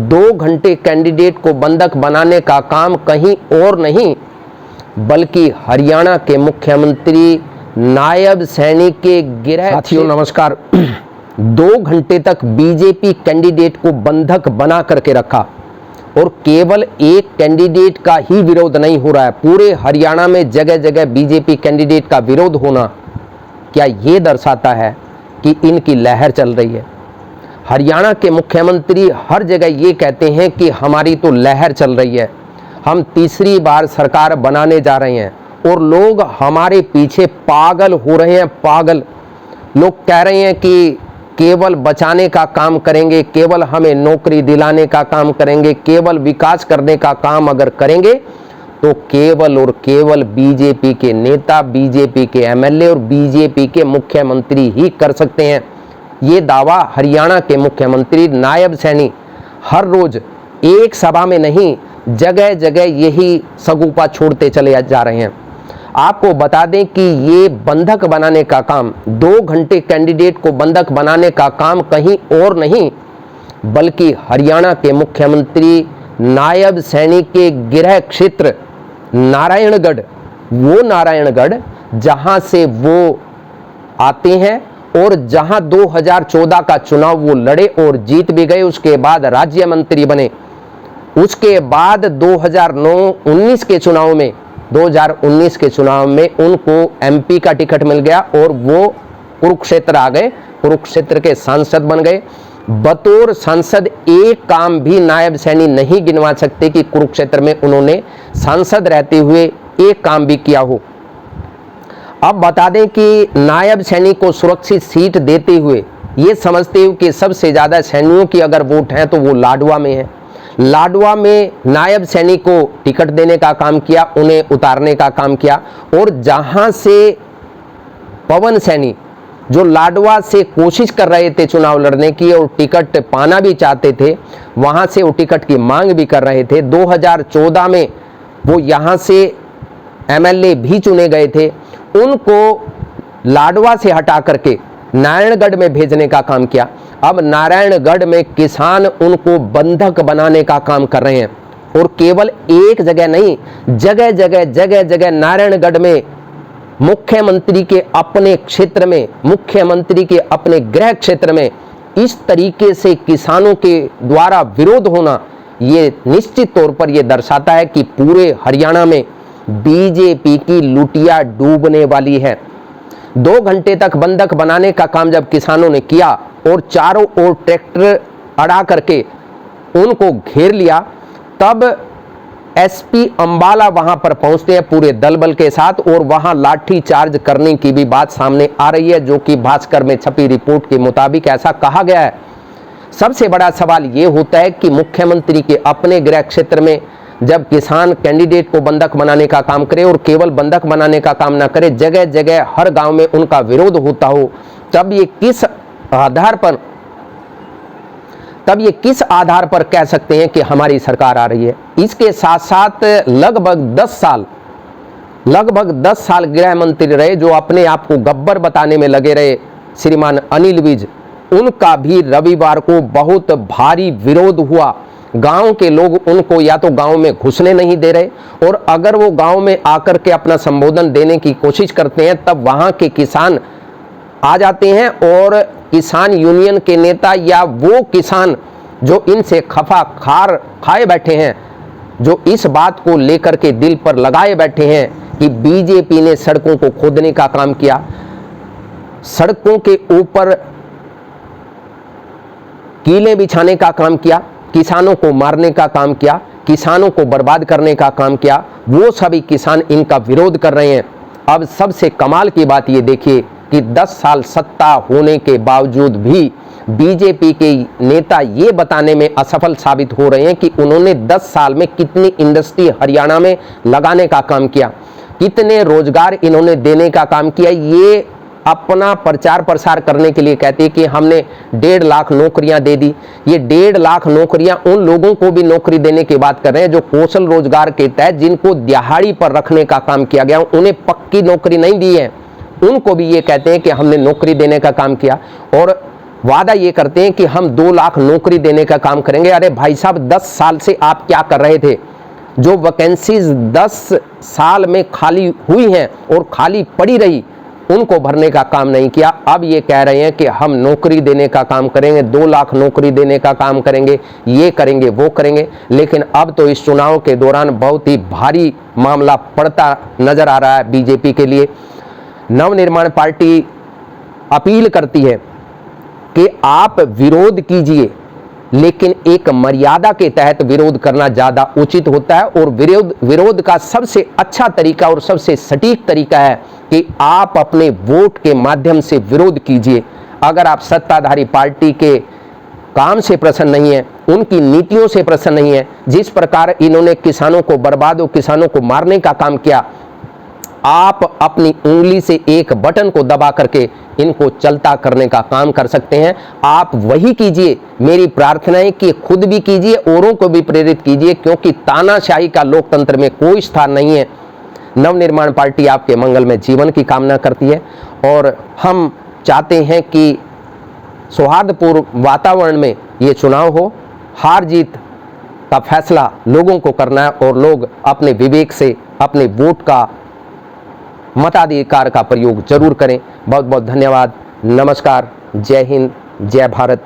2 घंटे कैंडिडेट को बंधक बनाने का काम कहीं और नहीं बल्कि हरियाणा के मुख्यमंत्री नायब सैनी के गृह। साथियों नमस्कार। 2 घंटे तक बीजेपी कैंडिडेट को बंधक बना करके रखा और केवल एक कैंडिडेट का ही विरोध नहीं हो रहा है, पूरे हरियाणा में जगह जगह बीजेपी कैंडिडेट का विरोध होना क्या ये दर्शाता है कि इनकी लहर चल रही है? हरियाणा के मुख्यमंत्री हर जगह ये कहते हैं कि हमारी तो लहर चल रही है, हम तीसरी बार सरकार बनाने जा रहे हैं और लोग हमारे पीछे पागल हो रहे हैं। पागल लोग कह रहे हैं कि केवल बचाने का काम करेंगे, केवल हमें नौकरी दिलाने का काम करेंगे, केवल विकास करने का काम अगर करेंगे तो केवल और केवल बीजेपी के नेता, बीजेपी के एमएलए और बीजेपी के मुख्यमंत्री ही कर सकते हैं। ये दावा हरियाणा के मुख्यमंत्री नायब सैनी हर रोज एक सभा में नहीं जगह जगह यही सगुफा छोड़ते चले जा रहे हैं। आपको बता दें कि ये बंधक बनाने का काम, 2 घंटे कैंडिडेट को बंधक बनाने का काम कहीं और नहीं बल्कि हरियाणा के मुख्यमंत्री नायब सैनी के गृह क्षेत्र नारायणगढ़, वो नारायणगढ़ जहां से वो आते हैं और जहां 2014 का चुनाव वो लड़े और जीत भी गए, उसके बाद राज्य मंत्री बने। उसके बाद 2019 के चुनाव में उनको एमपी का टिकट मिल गया और वो कुरुक्षेत्र आ गए, कुरुक्षेत्र के सांसद बन गए। बतौर सांसद एक काम भी नायब सैनी नहीं गिनवा सकते कि कुरुक्षेत्र में उन्होंने सांसद रहते हुए एक काम भी किया हो। अब बता दें कि नायब सैनी को सुरक्षित सीट देते हुए ये समझते हो कि सबसे ज़्यादा सैनियों की अगर वोट है तो वो लाडवा में है। लाडवा में नायब सैनी को टिकट देने का काम किया, उन्हें उतारने का काम किया और जहां से पवन सैनी जो लाडवा से कोशिश कर रहे थे चुनाव लड़ने की और टिकट पाना भी चाहते थे, वहां से वो टिकट की मांग भी कर रहे थे। 2014 में वो यहां से एमएलए भी चुने गए थे, उनको लाडवा से हटा करके नारायणगढ़ में भेजने का काम किया। अब नारायणगढ़ में किसान उनको बंधक बनाने का काम कर रहे हैं और केवल एक जगह नहीं, जगह जगह नारायणगढ़ में मुख्यमंत्री के अपने क्षेत्र में, मुख्यमंत्री के अपने गृह क्षेत्र में इस तरीके से किसानों के द्वारा विरोध होना, ये निश्चित तौर पर यह दर्शाता है कि पूरे हरियाणा में बीजेपी की लुटिया डूबने वाली है। 2 घंटे तक बंधक बनाने का काम जब किसानों ने किया और चारों ओर ट्रैक्टर अड़ा करके उनको घेर लिया, तब एसपी अंबाला वहां पर पहुंचते हैं पूरे दल बल के साथ और वहां लाठी चार्ज करने की भी बात सामने आ रही है, जो कि भास्कर में छपी रिपोर्ट के मुताबिक ऐसा कहा गया है। सबसे बड़ा सवाल ये होता है कि मुख्यमंत्री के अपने गृह क्षेत्र में जब किसान कैंडिडेट को बंधक बनाने का काम करे और केवल बंधक बनाने का काम ना करे, जगह जगह हर गांव में उनका विरोध होता हो, तब ये किस आधार पर कह सकते हैं कि हमारी सरकार आ रही है? इसके साथ साथ लगभग 10 साल गृह मंत्री रहे जो अपने आप को गब्बर बताने में लगे रहे, श्रीमान अनिल विज, उनका भी रविवार को बहुत भारी विरोध हुआ। गांव के लोग उनको या तो गांव में घुसने नहीं दे रहे और अगर वो गांव में आकर के अपना संबोधन देने की कोशिश करते हैं तब वहां के किसान आ जाते हैं और किसान यूनियन के नेता या वो किसान जो इनसे खफा खाए बैठे हैं, जो इस बात को लेकर के दिल पर लगाए बैठे हैं कि बीजेपी ने सड़कों को खोदने का काम किया, सड़कों के ऊपर कीले बिछाने का काम किया, किसानों को मारने का काम किया, किसानों को बर्बाद करने का काम किया, वो सभी किसान इनका विरोध कर रहे हैं। अब सबसे कमाल की बात ये देखिए कि 10 साल सत्ता होने के बावजूद भी बीजेपी के नेता ये बताने में असफल साबित हो रहे हैं कि उन्होंने 10 साल में कितनी इंडस्ट्री हरियाणा में लगाने का काम किया, कितने रोजगार इन्होंने देने का काम किया। ये अपना प्रचार प्रसार करने के लिए कहते हैं कि हमने 1.5 लाख नौकरियां दे दी। ये 1.5 लाख नौकरियां उन लोगों को भी नौकरी देने की बात कर रहे हैं जो कौशल रोजगार के तहत जिनको दिहाड़ी पर रखने का काम किया गया, उन्हें पक्की नौकरी नहीं दी है, उनको भी ये कहते हैं कि हमने नौकरी देने का काम किया। और वादा ये करते हैं कि हम 2 लाख नौकरी देने का काम करेंगे। अरे भाई साहब, 10 साल से आप क्या कर रहे थे? जो वैकेंसीज 10 साल में खाली हुई हैं और खाली पड़ी रही, उनको भरने का काम नहीं किया। अब ये कह रहे हैं कि हम नौकरी देने का काम करेंगे, 2 लाख नौकरी देने का काम करेंगे, ये करेंगे वो करेंगे। लेकिन अब तो इस चुनाव के दौरान बहुत ही भारी मामला पड़ता नजर आ रहा है बीजेपी के लिए। नवनिर्माण पार्टी अपील करती है कि आप विरोध कीजिए, लेकिन एक मर्यादा के तहत विरोध करना ज़्यादा उचित होता है। और विरोध का सबसे अच्छा तरीका और सबसे सटीक तरीका है कि आप अपने वोट के माध्यम से विरोध कीजिए। अगर आप सत्ताधारी पार्टी के काम से प्रसन्न नहीं है, उनकी नीतियों से प्रसन्न नहीं है, जिस प्रकार इन्होंने किसानों को बर्बाद और किसानों को मारने का काम किया, आप अपनी उंगली से एक बटन को दबा करके इनको चलता करने का काम कर सकते हैं। आप वही कीजिए। मेरी प्रार्थना है कि खुद भी कीजिए, औरों को भी प्रेरित कीजिए, क्योंकि तानाशाही का लोकतंत्र में कोई स्थान नहीं है। नवनिर्माण पार्टी आपके मंगल में जीवन की कामना करती है और हम चाहते हैं कि सौहार्दपूर्ण वातावरण में ये चुनाव हो। हार जीत का फैसला लोगों को करना है और लोग अपने विवेक से अपने वोट का, मताधिकार का प्रयोग जरूर करें। बहुत बहुत धन्यवाद। नमस्कार। जय हिंद, जय भारत।